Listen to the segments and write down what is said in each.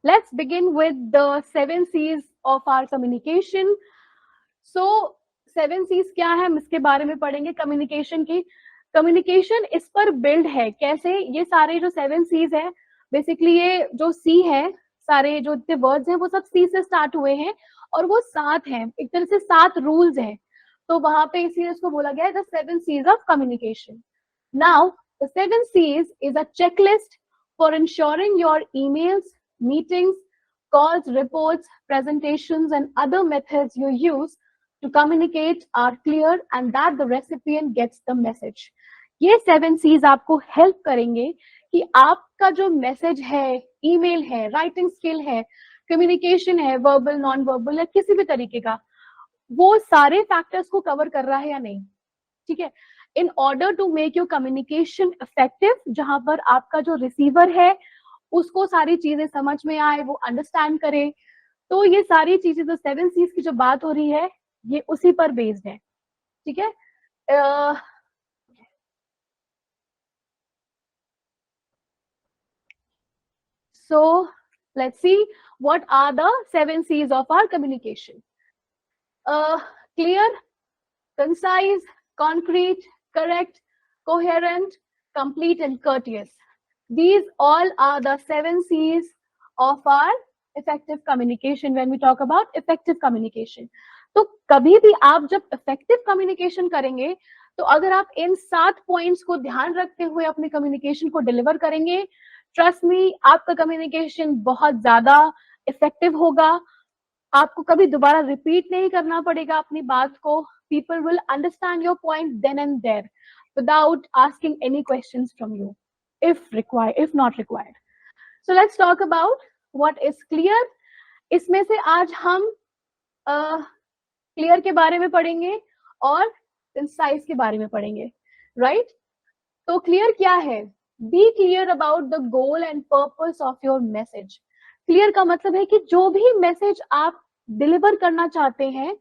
Let's begin with the 7 C's of our communication. So 7 C's क्या है, हम इसके बारे में पढ़ेंगे कम्युनिकेशन की. कम्युनिकेशन इस पर बिल्ड है कैसे, ये सारे जो 7 C's है, बेसिकली ये जो C है, सारे जो इतने वर्ड्स हैं वो सब C से स्टार्ट हुए हैं और वो 7 हैं, एक तरह से 7 रूल्स हैं. तो वहां पे इसीलिए इसको बोला गया है the 7 C's of communication. Now, the 7 C's is a checklist for ensuring your emails, meetings, calls, reports, presentations, and other methods you use to communicate are clear and that the recipient gets the message. ये 7 C's आपको help करेंगे कि आपका जो message है, email है, writing skill है, communication है, वर्बल, नॉन वर्बल या किसी भी तरीके का, वो सारे फैक्टर्स को कवर कर रहा है या नहीं. ठीक है. In order to make your communication effective, जहां पर आपका जो रिसीवर है उसको सारी चीजें समझ में आए, वो अंडरस्टैंड करे. तो ये सारी चीजें जो 7 C's की जो बात हो रही है ये उसी पर बेस्ड है. ठीक है. So let's see what are the 7 C's of our communication. Clear, concise, concrete, correct, coherent, complete, and courteous. These all are the 7 C's of our effective communication when we talk about effective communication. तो कभी भी आप जब effective communication करेंगे तो अगर आप इन 7 points को ध्यान रखते हुए अपने कम्युनिकेशन को डिलीवर करेंगे, ट्रस्ट मी, आपका कम्युनिकेशन बहुत ज्यादा इफेक्टिव होगा. आपको कभी दोबारा रिपीट नहीं करना पड़ेगा अपनी बात को. People will understand your point then and there without asking any questions from you if required, if not required. So let's talk about what is clear. इसमें से आज हम क्लियर के बारे में पढ़ेंगे और कंसाइज के बारे में पढ़ेंगे, राइट? तो क्लियर क्या है? Be clear about the goal and purpose of your message. Clear का मतलब है कि जो भी मैसेज आप डिलीवर करना चाहते हैं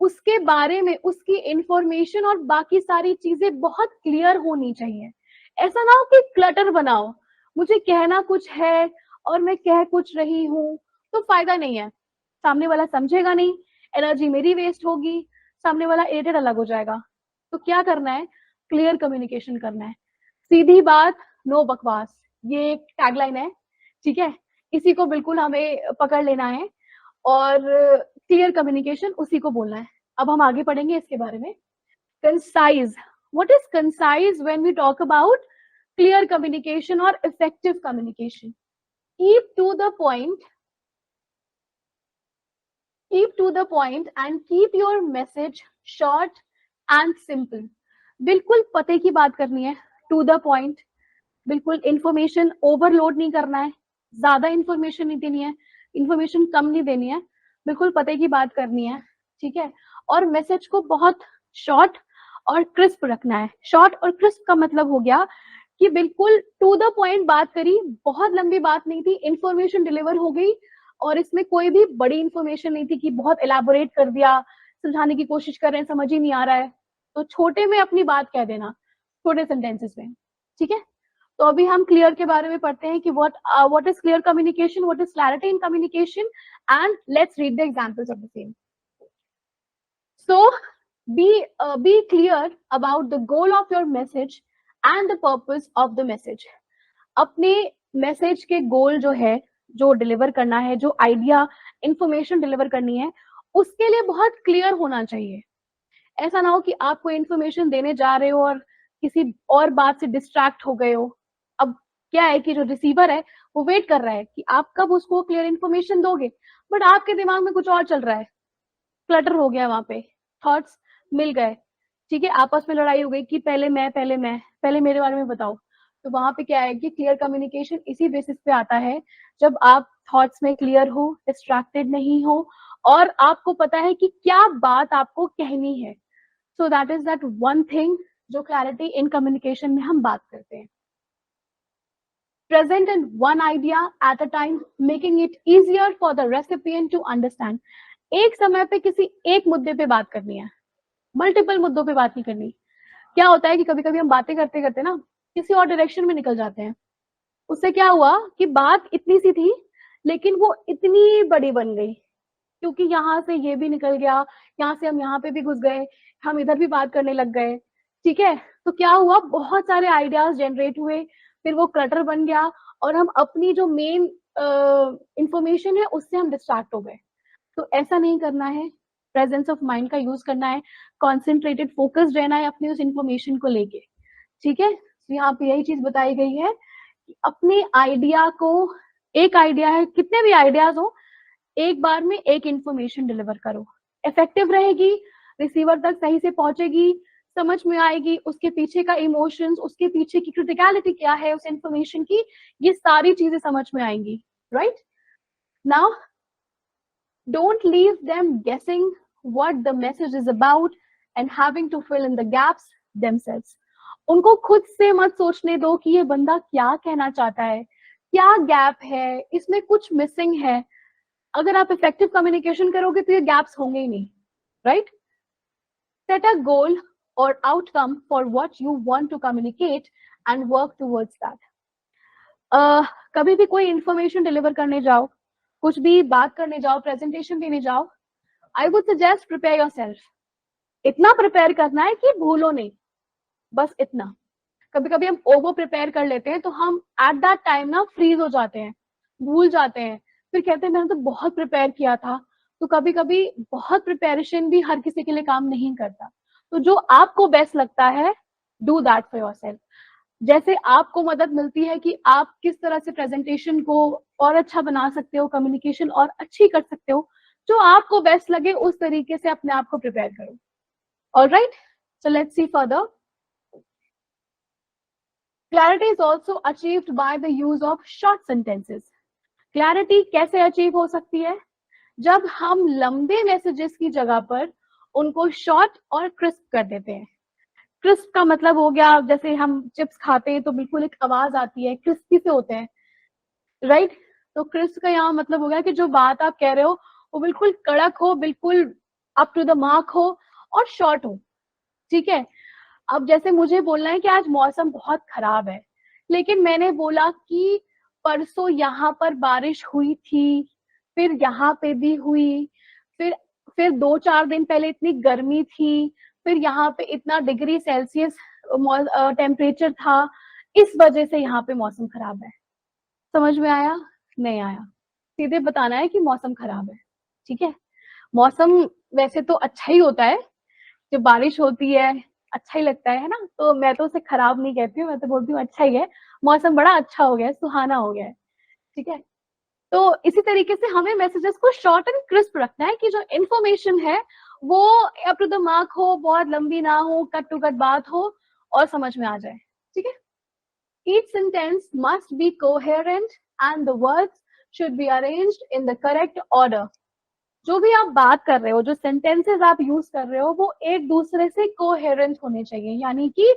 उसके बारे में उसकी इंफॉर्मेशन और बाकी सारी चीजें बहुत क्लियर होनी चाहिए. ऐसा ना हो कि क्लटर बनाओ, मुझे कहना कुछ है और मैं कह कुछ रही हूँ तो फायदा नहीं है, सामने वाला समझेगा नहीं, एनर्जी मेरी वेस्ट होगी, सामने वाला इरिटेट अलग हो जाएगा. तो क्या करना है? क्लियर कम्युनिकेशन करना है. सीधी बात, नो बकवास, ये एक टैगलाइन है. ठीक है, इसी को बिल्कुल हमें पकड़ लेना है और क्लियर कम्युनिकेशन उसी को बोलना है. अब हम आगे पढ़ेंगे इसके बारे में. Concise, what is concise when we talk about clear communication और effective communication? Keep to the point, keep to the point and keep your message short and simple. बिल्कुल पते की बात करनी है, to the point. बिल्कुल इंफॉर्मेशन ओवरलोड नहीं करना है, ज्यादा इंफॉर्मेशन नहीं देनी है, इंफॉर्मेशन कम नहीं देनी है, बिल्कुल पते की बात करनी है. ठीक है. और मैसेज को बहुत शॉर्ट और क्रिस्प रखना है. शॉर्ट और क्रिस्प का मतलब हो गया कि बिल्कुल टू द पॉइंट बात करी, बहुत लंबी बात नहीं थी, इंफॉर्मेशन डिलीवर हो गई और इसमें कोई भी बड़ी इंफॉर्मेशन नहीं थी कि बहुत एलाबोरेट कर दिया, समझाने की कोशिश कर रहे हैं, समझ ही नहीं आ रहा है, तो छोटे में अपनी बात कह देना, छोटे सेंटेंसेस में. ठीक है. तो अभी हम क्लियर के बारे में पढ़ते हैं कि what is clear communication, what is clarity in communication, and let's read the examples of the same. So be clear about the goal of your message and the purpose of the message. अपने message के गोल जो है, जो deliver करना है, जो idea information deliver करनी है, उसके लिए बहुत क्लियर होना चाहिए. ऐसा ना हो कि आप कोई इंफॉर्मेशन देने जा रहे हो और किसी और बात से डिस्ट्रैक्ट हो गए हो. अब क्या है कि जो रिसीवर है वो वेट कर रहा है कि आप कब उसको क्लियर इंफॉर्मेशन दोगे, बट आपके दिमाग में कुछ और चल रहा है, क्लटर हो गया, वहां पे थॉट्स मिल गए. ठीक है, आपस में लड़ाई हो गई कि पहले मेरे बारे में बताओ. तो वहां पे क्या है कि क्लियर कम्युनिकेशन इसी बेसिस पे आता है जब आप थॉट्स में क्लियर हो, डिस्ट्रैक्टेड नहीं हो और आपको पता है कि क्या बात आपको कहनी है. So that is that one thing जो क्लैरिटी इन कम्युनिकेशन में हम बात करते हैं. Present in one idea at a time, making it easier for the recipient to understand. एक समय पे किसी एक मुद्दे पे बात करनी है, मल्टीपल मुद्दों पे बात नहीं करनी. क्या होता है कि कभी कभी हम बातें करते करते ना किसी और डायरेक्शन में निकल जाते हैं. उससे क्या हुआ कि बात इतनी सी थी लेकिन वो इतनी बड़ी बन गई क्योंकि यहाँ से ये भी निकल गया, यहाँ से हम यहाँ पे भी घुस गए, हम इधर भी बात करने लग गए, ठीक है। तो क्या हुआ, बहुत सारे आइडियाज जनरेट हुए, फिर वो क्लटर बन गया और हम अपनी जो मेन इंफॉर्मेशन है उससे हम डिस्ट्रैक्ट हो गए। तो ऐसा नहीं करना है, प्रेजेंस ऑफ माइंड का यूज करना है, कॉन्सेंट्रेटेड फोकस्ड रहना है अपनी उस इंफॉर्मेशन को लेके, ठीक है। तो यहाँ पे यही चीज बताई गई है कि अपने आइडिया को, एक आइडिया है, कितने भी आइडियाज हो, एक बार में एक इंफॉर्मेशन डिलीवर करो, इफेक्टिव रहेगी, रिसीवर तक सही से पहुंचेगी, समझ में आएगी, उसके पीछे का इमोशंस, उसके पीछे की क्रिटिकलिटी क्या है उस इंफॉर्मेशन की, ये सारी चीजें समझ में आएंगी, right. Now don't leave them guessing what the message is about and having to fill in the gaps themselves. उनको खुद से मत सोचने दो कि ये बंदा क्या कहना चाहता है, क्या गैप है, इसमें कुछ मिसिंग है। अगर आप इफेक्टिव कम्युनिकेशन करोगे तो ये गैप्स होंगे ही नहीं, राइट। सेट अ गोल और outcome for what you want to communicate and work towards that. कभी भी कोई इंफॉर्मेशन डिलीवर करने जाओ, कुछ भी बात करने जाओ, प्रेजेंटेशन देने जाओ, I would suggest prepare yourself. इतना प्रिपेयर करना है कि भूलो नहीं, बस इतना। कभी कभी हम ओवर प्रिपेयर कर लेते हैं तो हम एट दैट टाइम ना फ्रीज हो जाते हैं, भूल जाते हैं, फिर कहते हैं मैंने तो बहुत प्रिपेयर किया था। तो कभी कभी बहुत प्रिपेरेशन भी हर किसी के लिए काम नहीं करता। तो जो आपको बेस्ट लगता है, डू दैट फॉर योरसेल्फ। जैसे आपको मदद मिलती है कि आप किस तरह से प्रेजेंटेशन को और अच्छा बना सकते हो, कम्युनिकेशन और अच्छी कर सकते हो, जो आपको बेस्ट लगे उस तरीके से अपने आप को प्रिपेयर करो। Alright, so let's see further. Clarity is also achieved by the use of short sentences. Clarity कैसे अचीव हो सकती है? जब हम लंबे मैसेजेस की जगह पर उनको शॉर्ट और क्रिस्प कर देते हैं। क्रिस्प का मतलब हो गया, जैसे हम चिप्स खाते हैं तो बिल्कुल एक आवाज आती है, क्रिस्पी से होते हैं, राइट। तो क्रिस्प का यहाँ मतलब हो गया कि जो बात आप कह रहे हो वो बिल्कुल कड़क हो, बिल्कुल अप टू द मार्क हो और शॉर्ट हो, ठीक है। अब जैसे मुझे बोलना है कि आज मौसम बहुत खराब है, लेकिन मैंने बोला कि परसों यहाँ पर बारिश हुई थी, फिर यहाँ पे भी हुई, फिर 2-4 दिन पहले इतनी गर्मी थी, फिर यहाँ पे इतना डिग्री सेल्सियस टेम्परेचर था, इस वजह से यहाँ पे मौसम खराब है। समझ में आया? नहीं आया? सीधे बताना है कि मौसम खराब है, ठीक है। मौसम वैसे तो अच्छा ही होता है, जब बारिश होती है अच्छा ही लगता है ना। तो मैं तो उसे खराब नहीं कहती हूँ, मैं तो बोलती हूँ अच्छा ही है, मौसम बड़ा अच्छा हो गया है, सुहाना हो गया है, ठीक है। तो इसी तरीके से हमें मैसेजेस को शॉर्ट एंड क्रिस्प रखना है कि जो इन्फॉर्मेशन है वो अप टू द मार्क हो, बहुत लंबी ना हो, कट टू कट बात हो और समझ में आ जाए, ठीक है। Each sentence must be coherent and the words should be arranged in the correct order. जो भी आप बात कर रहे हो, जो सेंटेंसेस आप यूज कर रहे हो, वो एक दूसरे से कोहेरेंट होने चाहिए, यानी कि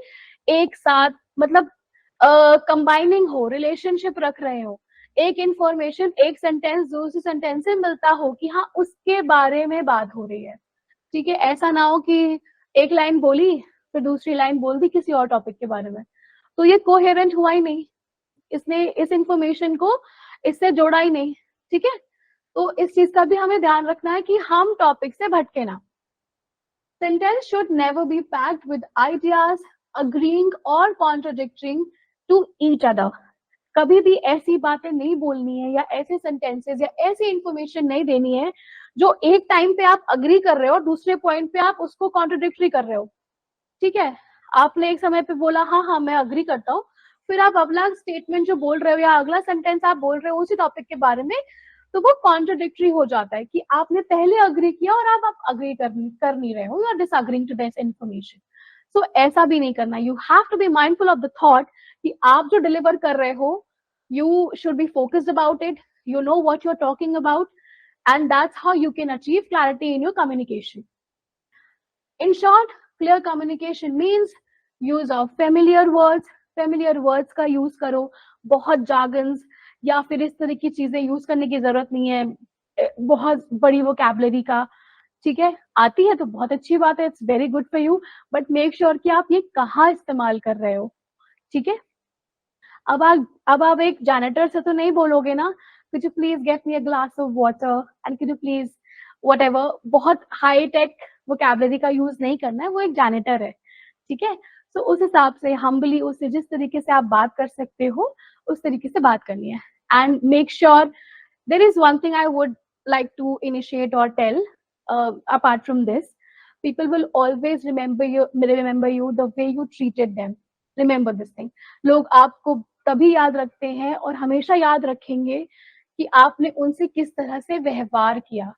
एक साथ, मतलब कंबाइनिंग हो, रिलेशनशिप रख रहे हो। एक इंफॉर्मेशन, एक सेंटेंस दूसरी सेंटेंस से मिलता हो कि हाँ उसके बारे में बात हो रही है, ठीक है। ऐसा ना हो कि एक लाइन बोली फिर दूसरी लाइन बोल दी किसी और टॉपिक के बारे में, तो ये कोहेरेंट हुआ ही नहीं, इसने इस इंफॉर्मेशन को इससे जोड़ा ही नहीं, ठीक है। तो इस चीज का भी हमें ध्यान रखना है कि हम टॉपिक से भटके ना। Sentence should never be packed with ideas agreeing और कॉन्ट्राडिक्टिंग टू ईच अदर। कभी भी ऐसी बातें नहीं बोलनी है या ऐसे सेंटेंसेस या ऐसी इंफॉर्मेशन नहीं देनी है जो एक टाइम पे आप अग्री कर रहे हो, दूसरे पॉइंट पे आप उसको कॉन्ट्राडिक्टरी कर रहे हो, ठीक है। आपने एक समय पे बोला हाँ हाँ मैं अग्री करता हूँ, फिर आप अगला स्टेटमेंट जो बोल रहे हो या अगला सेंटेंस आप बोल रहे हो उसी टॉपिक के बारे में, तो वो कॉन्ट्राडिक्टरी हो जाता है कि आपने पहले अग्री किया और आप अग्री कर नहीं रहे हो, you are disagreeing to this information. So ऐसा भी नहीं करना। You have to be mindful of the thought कि आप जो डिलीवर कर रहे हो, you should be focused about it, you know what you're talking about, and that's how you can achieve clarity in your communication. In short, clear communication means use of familiar words. familiar words का use करो, बहुत jargons या फिर इस तरह की चीजें use करने की जरूरत नहीं है, बहुत बड़ी वोकैबुलरी का, ठीक है। आती है तो बहुत अच्छी बात है, it's very good for you, but make sure कि आप ये कहाँ इस्तेमाल कर रहे हो, ठीक है। अब आप एक जैनेटर से तो नहीं बोलोगे ना could you please get me a glass of water and could you please whatever, बहुत हाई टेक वोकैबुलरी का यूज नहीं करना है, वो एक जैनिटर है, ठीक है। तो उस हिसाब से हम्बली उससे जिस तरीके से आप बात कर सकते हो उस तरीके से बात करनी है। And make sure, there is one thing I would like to initiate or tell, apart from this, people will always remember you the way you treated them. Remember this thing. लोग आपको तभी याद रखते हैं और हमेशा याद रखेंगे कि आपने उनसे किस तरह से व्यवहार किया।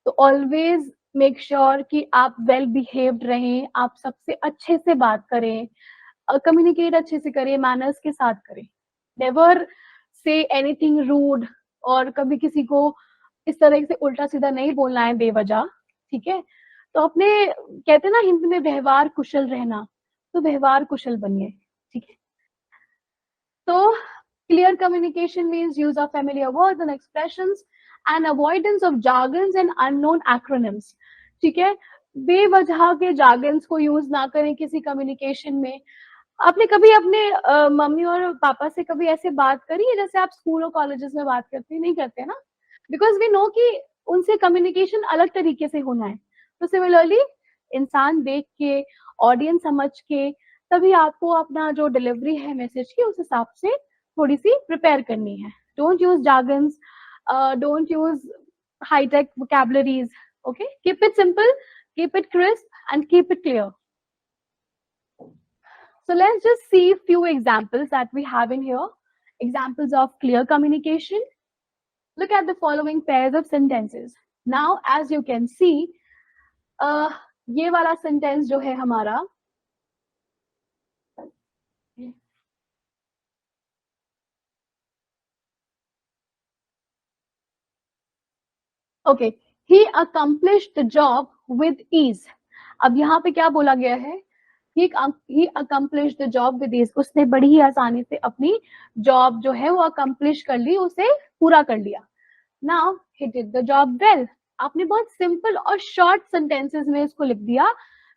तो ऑलवेज मेक श्योर कि आप वेल बिहेव्ड रहें, आप सबसे अच्छे से बात करें, कम्युनिकेट अच्छे से करें, मैनर्स के साथ करें। नेवर से एनीथिंग रूड, और कभी किसी को इस तरह से उल्टा सीधा नहीं बोलना है बेवजह, ठीक है। तो अपने कहते हैं ना हिंदी में व्यवहार कुशल रहना, तो व्यवहार कुशल बनिए, ठीक है। तो clear communication means use of familiar words and expressions and avoidance of jargons and unknown acronyms, ठीक है। बेवजह के jargons को यूज ना करें किसी कम्युनिकेशन में। आपने कभी अपने मम्मी और पापा से कभी ऐसे बात करी है जैसे आप स्कूल और कॉलेजेस में बात करते हैं? नहीं करते ना, बिकॉज वी नो कि उनसे कम्युनिकेशन अलग तरीके से होना है। तो सिमिलरली इंसान देख के, ऑडियंस समझ के, तभी आपको अपना जो डिलीवरी है मैसेज की उस हिसाब से थोड़ी सी प्रिपेयर करनी है। Don't use jargons, don't use high tech vocabularies, okay. Keep it simple, keep it crisp and keep it clear. So let's just see a few examples that we have in here. Examples of clear communication. Look at the following pairs of sentences. Now, as you can see, ये वाला sentence जो है हमारा, okay, he accomplished the job with ease. अब यहाँ पे क्या बोला गया है? he accomplished the job with ease. उसने बड़ी ही आसानी से अपनी जॉब जो है वो accomplish कर ली, उसे पूरा कर लिया। Now he did the job well. आपने बहुत सिंपल और शॉर्ट सेंटेंसेस में इसको लिख दिया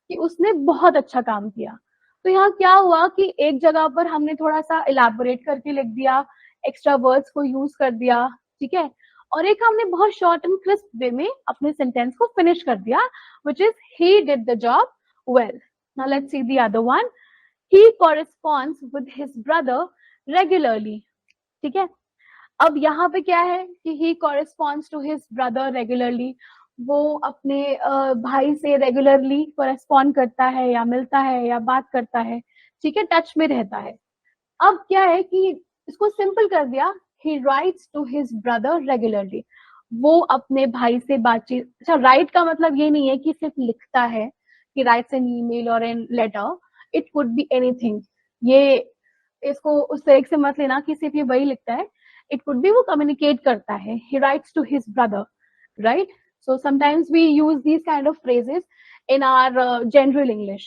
कि उसने बहुत अच्छा काम किया। तो यहाँ क्या हुआ कि एक जगह पर हमने थोड़ा सा इलैबोरेट करके लिख दिया, एक्स्ट्रा वर्ड्स को यूज कर दिया, ठीक है। और एक हमने बहुत शॉर्ट एंड क्रिस्प वे में अपने सेंटेंस को फिनिश कर दिया, which is he did the job well. Now let's see the other one. He corresponds with his brother regularly. ठीक है। अब यहाँ पे क्या है कि he corresponds to his brother regularly. वो अपने भाई से रेगुलरली correspond करता है या मिलता है या बात करता है, ठीक है, टच में रहता है। अब क्या है कि इसको सिंपल कर दिया, he writes to his brother regularly. वो अपने भाई से बातचीत, अच्छा राइट का मतलब ये नहीं है कि सिर्फ लिखता है कि राइट्स एन ईमेल और an letter, it could be anything. ये इसको उस तरह से मत लेना कि सिर्फ ये वही लिखता है, it could be वो communicate करता है, he writes to his brother, right? So sometimes we use these kind of phrases in our general English.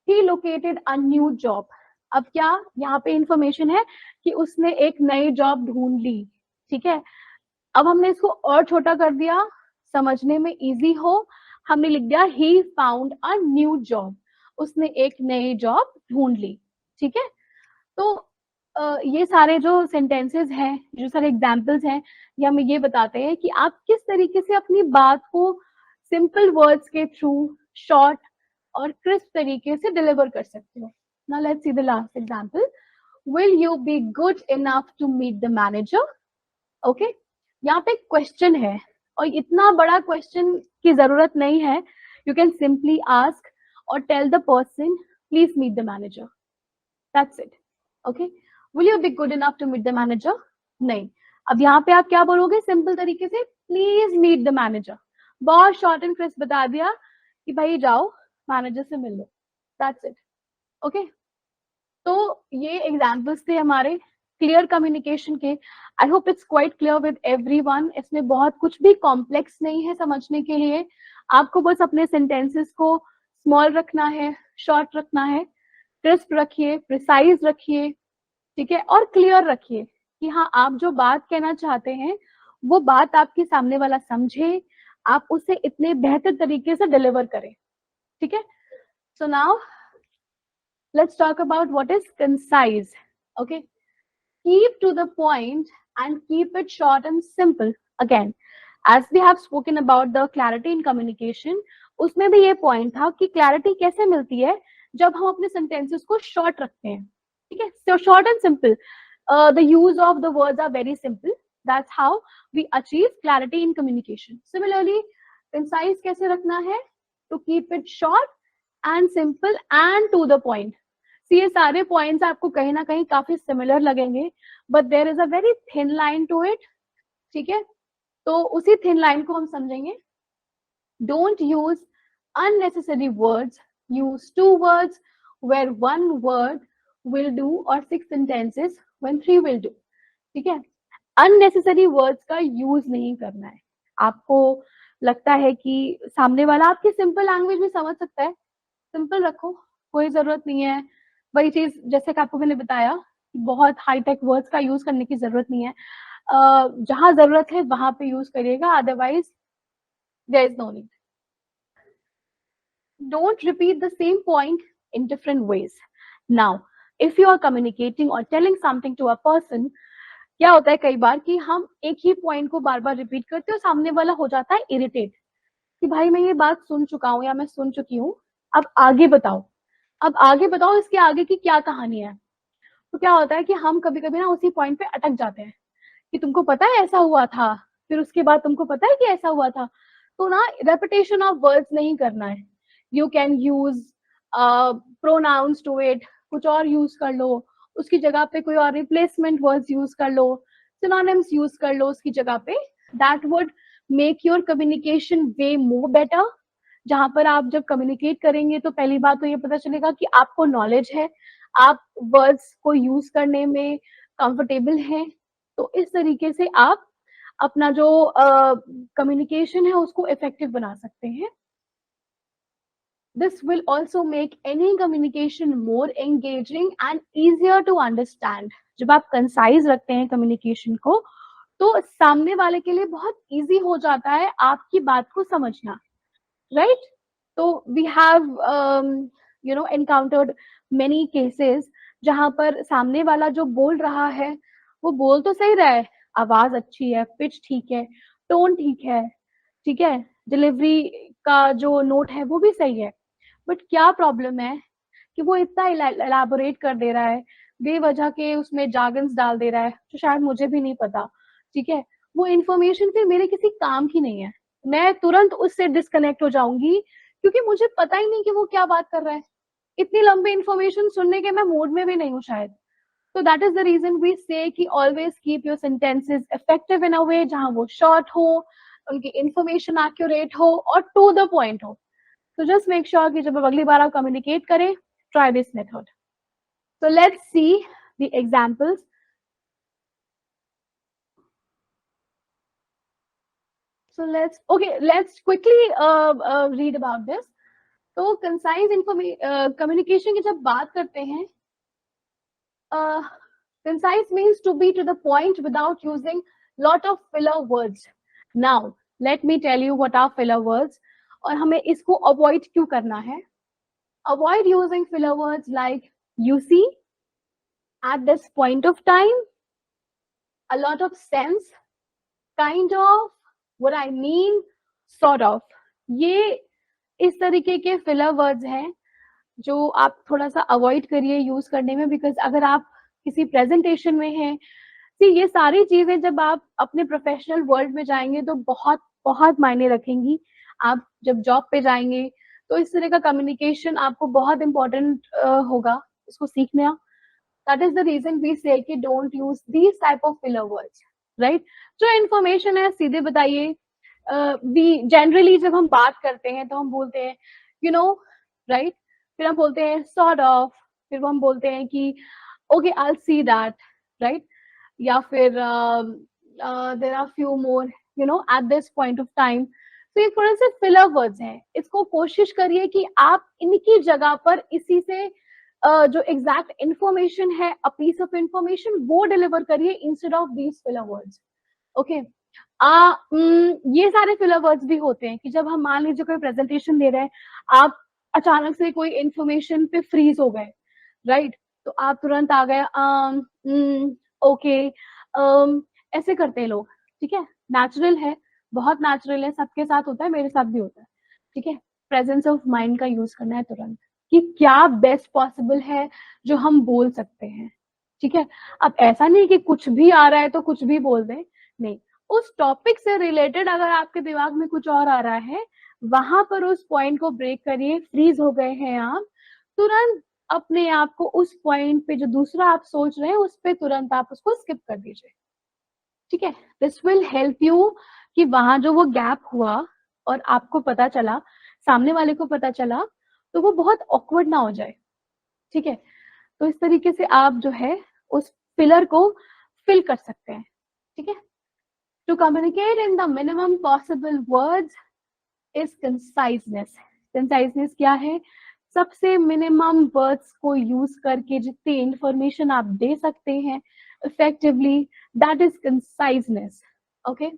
He located a new job. अब क्या यहाँ पे इंफॉर्मेशन है कि उसने एक नई जॉब ढूंढ ली, ठीक है। अब हमने इसको और छोटा कर दिया, समझने में इजी हो, हमने लिख दिया he found a new job. उसने एक नई जॉब ढूंढ ली, ठीक है। तो ये सारे जो सेंटेंसेस हैं, जो सारे एग्जाम्पल्स हैं, ये हमें ये बताते हैं कि आप किस तरीके से अपनी बात को सिंपल वर्ड्स के थ्रू शॉर्ट और क्रिस्प तरीके से डिलीवर कर सकते हो। Now let's see the last example. Will you be good enough to meet the manager? Okay, यहाँ पे क्वेश्चन है और इतना बड़ा क्वेश्चन की जरूरत नहीं है. यू कैन सिंपली आस्क और tell the person please meet the manager. That's it. Okay, will you be good enough to meet the manager? नहीं. अब यहाँ पे आप क्या बोलोगे सिंपल तरीके से? Please meet the manager. बहुत शॉर्ट एंड क्रिस्प बता दिया कि भाई जाओ मैनेजर से मिल लो. That's it. ओके, तो ये एग्जाम्पल्स थे हमारे क्लियर कम्युनिकेशन के. I hope it's quite clear with everyone. इसमें बहुत कुछ भी कॉम्प्लेक्स नहीं है समझने के लिए. आपको बस अपने सेंटेंसेस को स्मॉल रखना है, शॉर्ट रखना है, क्रिस्प रखिए, प्रिसाइज रखिए, ठीक है, और क्लियर रखिए कि हाँ आप जो बात कहना चाहते हैं वो बात आपके सामने वाला समझे, आप उसे इतने बेहतर तरीके से डिलीवर करें, ठीक है. So now let's talk about what is concise. Okay, keep to the point and keep it short and simple. Again, as we have spoken about the clarity in communication, उसमें भी ये point था कि clarity कैसे मिलती है जब हम अपने sentences को short रखते हैं, ठीक है? So short and simple. The use of the words are very simple. That's how we achieve clarity in communication. Similarly, concise कैसे रखना है? To keep it short and simple and to the point. See, ये सारे points आपको कहीं ना कहीं काफी सिमिलर लगेंगे, but there is a very thin line to it, ठीक है? तो उसी थिन लाइन को हम समझेंगे. Don't use unnecessary words. Use two words where one word will do or 6 sentences when 3 will do. ठीक है? unnecessary words का यूज नहीं करना है. आपको लगता है कि सामने वाला आपकी सिंपल लैंग्वेज में समझ सकता है, सिंपल रखो, कोई जरूरत नहीं है. वही चीज जैसे कि आपको मैंने बताया, बहुत हाईटेक वर्ड्स का यूज करने की जरूरत नहीं है. जहां जरूरत है वहां पे यूज करिएगा, otherwise there is no need. Don't repeat the same point in different ways. Now, if you are communicating or telling something to a person, क्या होता है कई बार कि हम एक ही पॉइंट को बार बार रिपीट करते हैं और सामने वाला हो जाता है इरिटेट कि भाई मैं ये बात सुन चुका हूँ या मैं सुन चुकी हूँ, अब आगे बताओ, अब आगे बताओ, इसके आगे की क्या कहानी है. तो क्या होता है कि हम कभी कभी ना उसी पॉइंट पे अटक जाते हैं कि तुमको पता है ऐसा हुआ था, फिर उसके बाद तुमको पता है कि ऐसा हुआ था. तो ना रेपिटेशन ऑफ वर्ड्स नहीं करना है. You can use pronouns to it, कुछ और यूज कर लो, उसकी जगह पे कोई और रिप्लेसमेंट वर्ड्स यूज कर लो, सिनोनिम्स यूज कर लो उसकी जगह पे. That would make your communication way more better. जहां पर आप जब कम्युनिकेट करेंगे तो पहली बात तो ये पता चलेगा कि आपको नॉलेज है, आप वर्ड्स को यूज करने में कंफर्टेबल हैं. तो इस तरीके से आप अपना जो कम्युनिकेशन है उसको इफेक्टिव बना सकते हैं. This will also make any communication more engaging and easier to understand. जब आप कंसाइज रखते हैं कम्युनिकेशन को तो सामने वाले के लिए बहुत इजी हो जाता है आपकी बात को समझना, राइट? तो we have encountered many cases जहां पर सामने वाला जो बोल रहा है वो बोल तो सही रहा है, आवाज अच्छी है, पिच ठीक है, टोन ठीक है, डिलीवरी का जो नोट है वो भी सही है, बट क्या प्रॉब्लम है कि वो इतना इलाबोरेट कर दे रहा है, बेवजह के उसमें जार्गन्स डाल दे रहा है जो शायद मुझे भी नहीं पता, ठीक है? वो इन्फॉर्मेशन फिर मेरे किसी काम की नहीं है, मैं तुरंत उससे डिस्कनेक्ट हो जाऊंगी क्योंकि मुझे पता ही नहीं कि वो क्या बात कर रहा है. इतनी लंबी इन्फॉर्मेशन सुनने के मैं मूड में भी नहीं हूँ शायद. तो that is the reason we say कि always keep your sentences effective in a way जहां वो शॉर्ट हो, उनकी इन्फॉर्मेशन एक्यूरेट हो और टू द पॉइंट हो. So just make sure कि जब अगली बार आप communicate करें, try this method. So let's see the examples. So let's quickly read about this. तो concise communication की जब बात करते हैं, concise means to be to the point without using lot of filler words. Now let me tell you what are filler words और हमें इसको avoid क्यों करना है. Avoid using filler words like you see, at this point of time, a lot of sense, kind of, what I mean, sort of. ये इस तरीके के filler words हैं जो आप थोड़ा सा avoid करिए यूज करने में, बिकॉज अगर आप किसी प्रेजेंटेशन में हैं, ये सारी चीजें जब आप अपने प्रोफेशनल वर्ल्ड में जाएंगे तो बहुत बहुत मायने रखेंगी. आप जब जॉब पे जाएंगे तो इस तरह का कम्युनिकेशन आपको बहुत इंपॉर्टेंट होगा इसको सीखना. That is the reason we say कि don't use these type of filler words, right? जो इन्फॉर्मेशन है सीधे बताइए. वी जनरली जब हम बात करते हैं तो हम बोलते हैं यू नो, राइट? फिर हम बोलते हैं सॉर्ट ऑफ, फिर हम बोलते हैं कि okay I will see that, right? या फिर there are few more at this point of time. तो ये थोड़े से फिलर वर्ड्स हैं. इसको कोशिश करिए कि आप इनकी जगह पर इसी से जो एग्जैक्ट इंफॉर्मेशन है, अ पीस ऑफ इंफॉर्मेशन, वो डिलीवर करिए instead of these filler words. Okay, ये सारे फिलर वर्ड्स भी होते हैं कि जब हम मान लीजिए कोई प्रेजेंटेशन दे रहे हैं, आप अचानक से कोई इंफॉर्मेशन पे फ्रीज हो गए, राइट? तो आप तुरंत आ गए ओके, ऐसे करते हैं लोग, ठीक है, नेचुरल है, बहुत नेचुरल है, सबके साथ होता है, मेरे साथ भी होता है, ठीक है। प्रेजेंस ऑफ माइंड का यूज करना है तुरंत, कि क्या बेस्ट पॉसिबल है जो हम बोल सकते हैं, ठीक है। अब ऐसा नहीं कि कुछ भी आ रहा है तो कुछ भी बोल दें, नहीं, उस टॉपिक से रिलेटेड अगर आपके दिमाग में कुछ और आ रहा है, वहां पर उस पॉइंट को ब्रेक करिए, फ्रीज हो गए हैं आप, तुरंत अपने आप को उस पॉइंट पे जो दूसरा आप सोच रहे हैं उस पे तुरंत आप उसको स्किप कर दीजिए, ठीक है। दिस विल हेल्प यू कि वहां जो वो गैप हुआ और आपको पता चला, सामने वाले को पता चला, तो वो बहुत ऑकवर्ड ना हो जाए, ठीक है। तो इस तरीके से आप जो है उस पिलर को फिल कर सकते हैं, ठीक है। To communicate in the minimum possible words is conciseness. Conciseness क्या है? सबसे मिनिमम वर्ड्स को यूज करके जितनी इंफॉर्मेशन आप दे सकते हैं effectively, that is conciseness. Okay,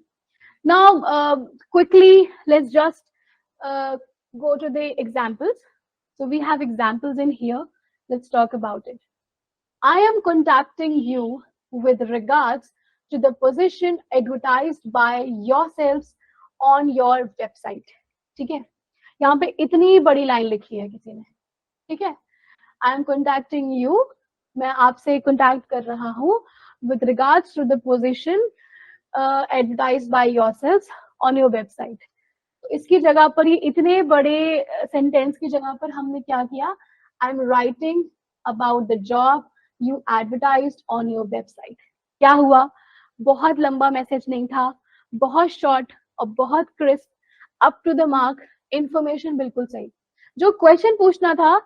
now quickly let's just go to the examples. So we have examples in here, let's talk about it. I am contacting you with regards to the position advertised by yourselves on your website. ठीक है, यहाँ पे इतनी बड़ी line लिखी है किसी ने, ठीक है। आई एम कॉन्टैक्टिंग यू, मैं आपसे कॉन्टैक्ट कर रहा हूँ with regards to the position advertised by yourselves on your website. तो इसकी जगह पर, ये इतने बड़े सेंटेंस की जगह पर हमने क्या किया, I am writing about the job you advertised on your website. क्या हुआ, बहुत लंबा मैसेज नहीं था, बहुत शॉर्ट और बहुत crisp, up to the mark, information बिल्कुल सही। जो क्वेश्चन पूछना था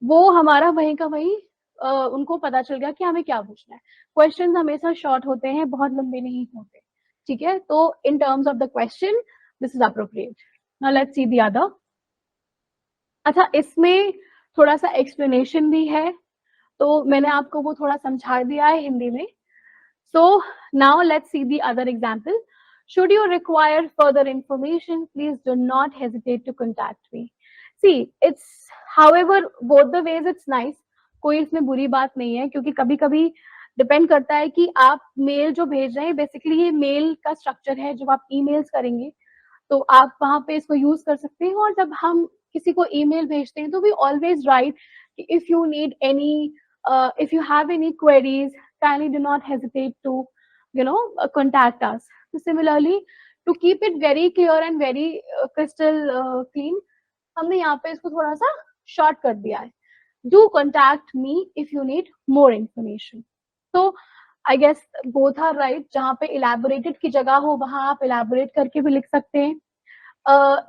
वो हमारा वहीं का वहीं उनको पता चल गया कि हमें क्या पूछना है। क्वेश्चन हमेशा शॉर्ट होते हैं, बहुत लंबे नहीं होते, ठीक है। तो in terms of the question this is appropriate. Now let's see the other. अच्छा, इसमें थोड़ा सा एक्सप्लेनेशन भी है, तो मैंने आपको वो थोड़ा समझा दिया है हिंदी में। So now let's see the other example. Should you require further information, please do not hesitate to contact me. See, it's however both the ways it's nice. कोई इसमें बुरी बात नहीं है, क्योंकि कभी कभी डिपेंड करता है कि आप मेल जो भेज रहे हैं, बेसिकली ये मेल का स्ट्रक्चर है, जब आप ईमेल्स करेंगे तो आप वहां पे इसको यूज कर सकते हैं। और जब हम किसी को ईमेल भेजते हैं तो we always write if you need any, if you have any queries, kindly do not hesitate to contact us. So similarly, to keep it very clear and very crystal clean, हमने यहाँ पे इसको थोड़ा सा short कर दिया है। Do contact me if you need more information. So I guess both are right. जहाँ पे elaborated की जगह हो वहाँ आप elaborate करके भी लिख सकते हैं,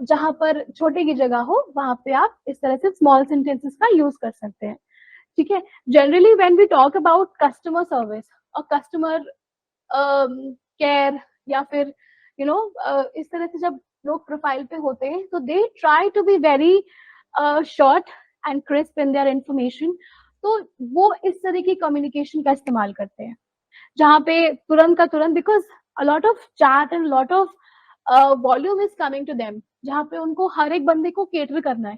जहाँ पर छोटे की जगह हो वहाँ पे आप इस तरह से small sentences का यूज कर सकते हैं, ठीक है। Generally when we talk about customer service और customer केयर, या फिर इस तरह से जब लोग प्रोफाइल पे होते हैं तो they try to be very short and crisp in their information. तो वो इस तरह की कम्युनिकेशन का इस्तेमाल करते हैं जहाँ पे तुरंत का तुरंत, because a lot of chat and lot of volume is coming to them, जहाँ पे उनको हर एक बंदे को केटर करना है।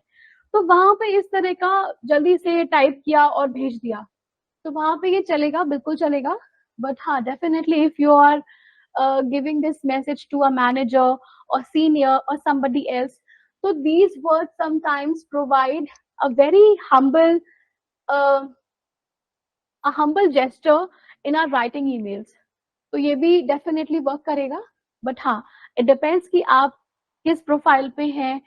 तो वहां पे इस तरह का जल्दी से टाइप किया और भेज दिया, तो वहां पे ये चलेगा, बिल्कुल चलेगा। But हाँ, definitely if you are giving this message to a manager or senior or somebody else, so these words sometimes provide a very humble a humble gesture in our writing emails. तो ये भी definitely work करेगा। But हाँ, it depends कि आप किस profile पे हैं,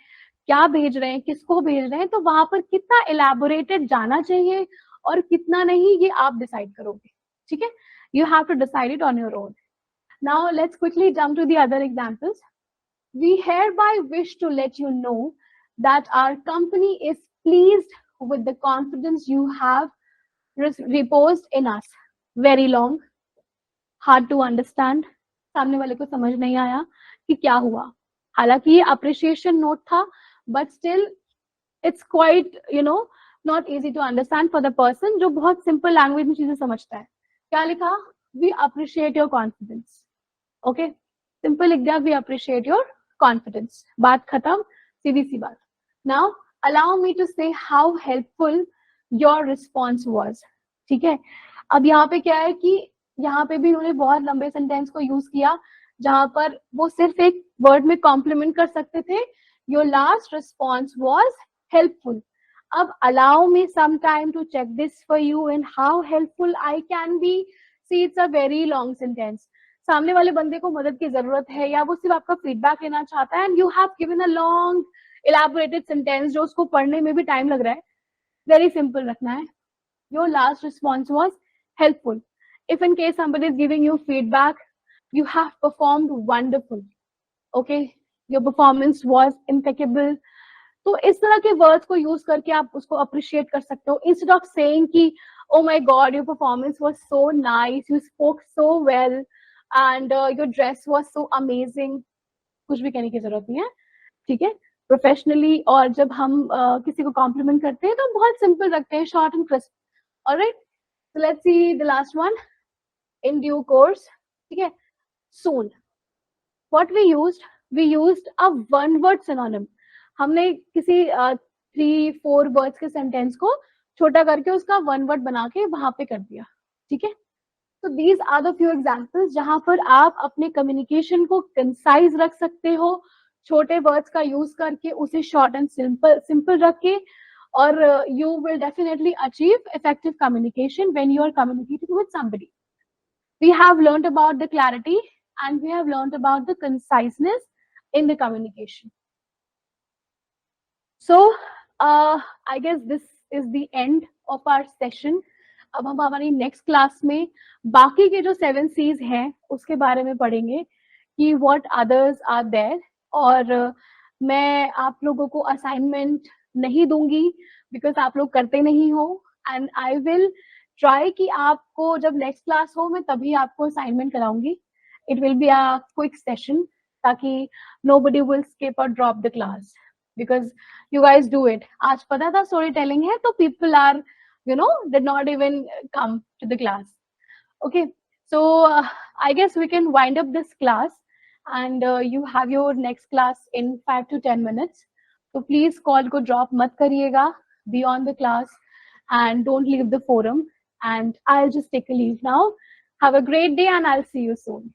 क्या भेज रहे हैं, किसको भेज रहे हैं, तो वहां पर कितना elaborated जाना चाहिए और कितना नहीं, ये आप डिसाइड करोगे, ठीक है। You have to decide it on your own. Now let's quickly jump to the other examples. We hereby wish to let you know that our company is pleased with the confidence you have reposed in us. Very long, hard to understand. सामने वाले को समझ नहीं आया कि क्या हुआ। हालांकि ये appreciation note था, but still it's quite not easy to understand for the person जो बहुत simple language में चीजें समझता है। क्या लिखा? We appreciate your confidence. Okay, simple लिख दिया, we appreciate your confidence. बात खत्म, सीधी सी बात। Now allow me to say how helpful your response was. ठीक है, अब यहाँ पे क्या है कि यहाँ पे भी इन्होंने बहुत लंबे सेंटेंस को यूज किया जहां पर वो सिर्फ एक वर्ड में कॉम्प्लीमेंट कर सकते थे. Your last response was helpful. अब allow me some time to check this for you and how helpful I can be. See it's a very long sentence. सामने वाले बंदे को मदद की जरूरत है या वो सिर्फ आपका फीडबैक लेना चाहता है and you have given a long elaborated sentence जो उसको पढ़ने में भी टाइम लग रहा है. वेरी सिंपल रखना है. Your last response was helpful. If in case somebody is giving you feedback, you have performed wonderful. Okay, your performance was impeccable. तो इस तरह के वर्ड्स को यूज करके आप उसको अप्रिशिएट कर सकते हो इंस्टेड ऑफ सेइंग कि oh my God your performance was so nice, you spoke so well and your dress was so amazing. कुछ भी कहने की जरूरत नहीं है. ठीक है. प्रोफेशनली और जब हम किसी को कॉम्प्लीमेंट करते हैं तो बहुत सिंपल रखते हैं, short and crisp. Alright, so let's see the last one. In due course. ठीक है. Soon. What we used a one word synonym. हमने किसी 3-4 वर्ड्स के सेंटेंस को छोटा करके उसका वन वर्ड बना के वहां पे कर दिया. ठीक है. तो these are the few examples जहां पर आप अपने कम्युनिकेशन को कंसाइज रख सकते हो, छोटे वर्ड्स का यूज करके उसे शॉर्ट एंड सिंपल रख के, और you will definitely achieve effective communication when you are communicating with somebody. We have learned about the clarity and we have learned about the conciseness in the communication. So I guess this is the end of our session. अब हम हमारी next class में बाकी के जो 7 C's हैं उसके बारे में पढ़ेंगे कि what others are there. और मैं आप लोगों को असाइनमेंट नहीं दूंगी बिकॉज आप लोग करते नहीं हो, एंड आई विल ट्राई कि आपको जब नेक्स्ट क्लास हो मैं तभी आपको असाइनमेंट कराऊंगी. It will be a quick session ताकि nobody will skip or drop the class because you guys do it. आज पता था स्टोरी टेलिंग है तो people are did not even come to the class. Okay, so I guess we can wind up this class and you have your next class in 5 to 10 minutes. So please call को drop मत करिएगा, be on the class and don't leave the forum, and I'll just take a leave now. Have a great day and I'll see you soon.